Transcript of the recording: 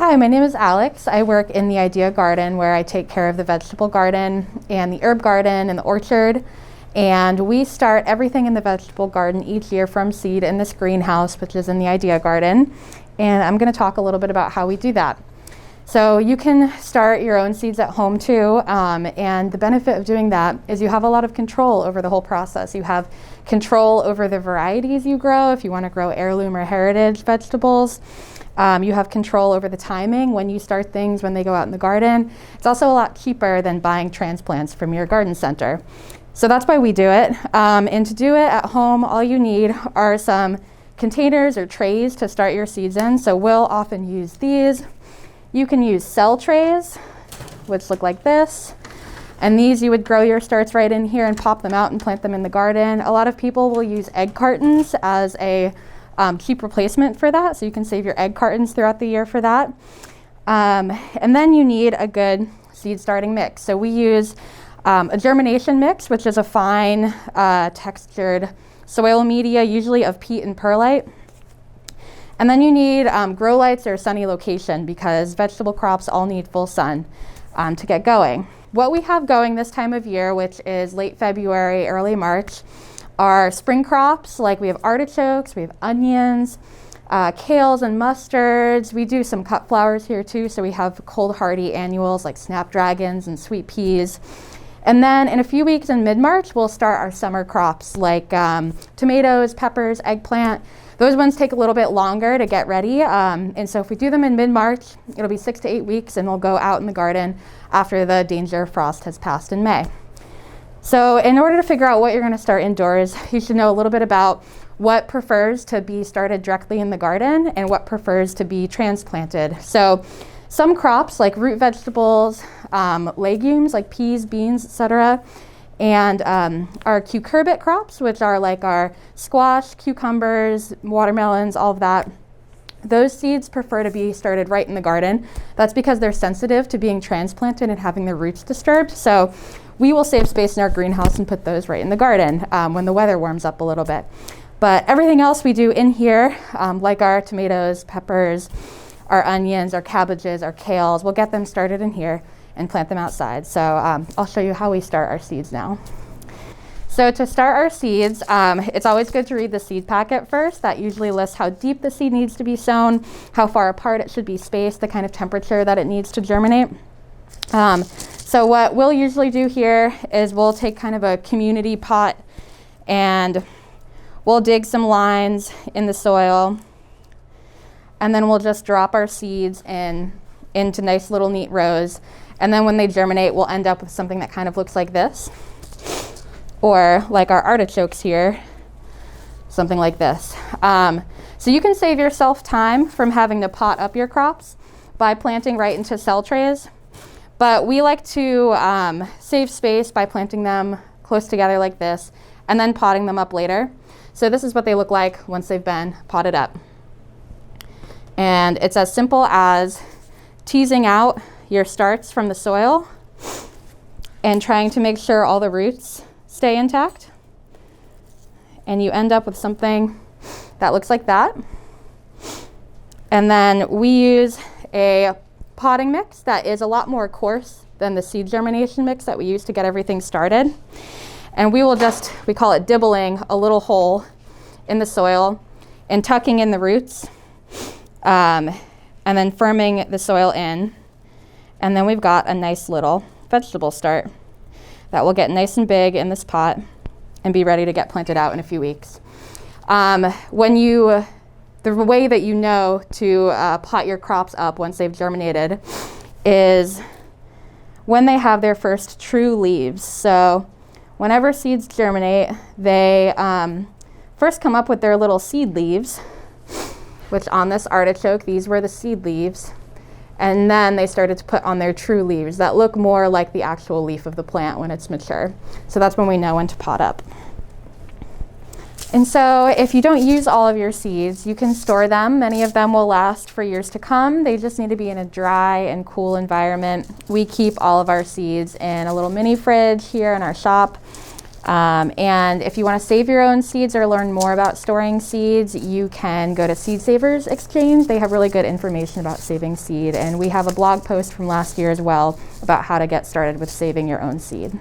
Hi, my name is Alex. I work in the Idea Garden where I take care of the vegetable garden and the herb garden and the orchard. And we start everything in the vegetable garden each year from seed in this greenhouse, which is in the Idea Garden. And I'm going to talk a little bit about how we do that. So you can start your own seeds at home too, and the benefit of doing that is you have a lot of control over the whole process. You have control over the varieties you grow if you want to grow heirloom or heritage vegetables. You have control over the timing when you start things when they go out in the garden. It's also a lot cheaper than buying transplants from your garden center. So that's why we do it. And to do it at home, all you need are some containers or trays to start your seeds in. So we'll often use these. You can use cell trays, which look like this. And these you would grow your starts right in here and pop them out and plant them in the garden. A lot of people will use egg cartons as a cheap replacement for that. So you can save your egg cartons throughout the year for that. And then you need a good seed starting mix. So we use a germination mix, which is a fine textured soil media, usually of peat and perlite. And then you need grow lights or sunny location because vegetable crops all need full sun to get going. What we have going this time of year, which is late February, early March, are spring crops. Like we have artichokes, we have onions, kales and mustards. We do some cut flowers here too, so we have cold hardy annuals like snapdragons and sweet peas. And then in a few weeks in mid-March, we'll start our summer crops like tomatoes, peppers, eggplant. Those ones take a little bit longer to get ready. And so if we do them in mid-March, it'll be 6 to 8 weeks and they'll go out in the garden after the danger of frost has passed in May. So in order to figure out what you're going to start indoors, you should know a little bit about what prefers to be started directly in the garden and what prefers to be transplanted. So some crops like root vegetables, legumes like peas, beans, etc., and our cucurbit crops, which are like our squash, cucumbers, watermelons, all of that. Those seeds prefer to be started right in the garden. That's because they're sensitive to being transplanted and having their roots disturbed. So we will save space in our greenhouse and put those right in the garden when the weather warms up a little bit. But everything else we do in here, like our tomatoes, peppers, our onions, our cabbages, our kales, we'll get them started in here and plant them outside. So I'll show you how we start our seeds now. So to start our seeds, it's always good to read the seed packet first. That usually lists how deep the seed needs to be sown, how far apart it should be spaced, the kind of temperature that it needs to germinate. So what we'll usually do here is we'll take kind of a community pot and we'll dig some lines in the soil, and then we'll just drop our seeds into nice little neat rows. And then when they germinate, we'll end up with something that kind of looks like this, or like our artichokes here, something like this. So you can save yourself time from having to pot up your crops by planting right into cell trays. But we like to save space by planting them close together like this and then potting them up later. So this is what they look like once they've been potted up. And it's as simple as teasing out your starts from the soil and trying to make sure all the roots stay intact. And you end up with something that looks like that. And then we use a potting mix that is a lot more coarse than the seed germination mix that we use to get everything started. And we call it dibbling a little hole in the soil and tucking in the roots, and then firming the soil in. And then we've got a nice little vegetable start that will get nice and big in this pot and be ready to get planted out in a few weeks. The way that you know to pot your crops up once they've germinated is when they have their first true leaves. So whenever seeds germinate, they first come up with their little seed leaves, which on this artichoke, these were the seed leaves. And then they started to put on their true leaves that look more like the actual leaf of the plant when it's mature. So that's when we know when to pot up. And so if you don't use all of your seeds, you can store them. Many of them will last for years to come. They just need to be in a dry and cool environment. We keep all of our seeds in a little mini fridge here in our shop. And if you want to save your own seeds or learn more about storing seeds, you can go to Seed Savers Exchange. They have really good information about saving seed, and we have a blog post from last year as well about how to get started with saving your own seed.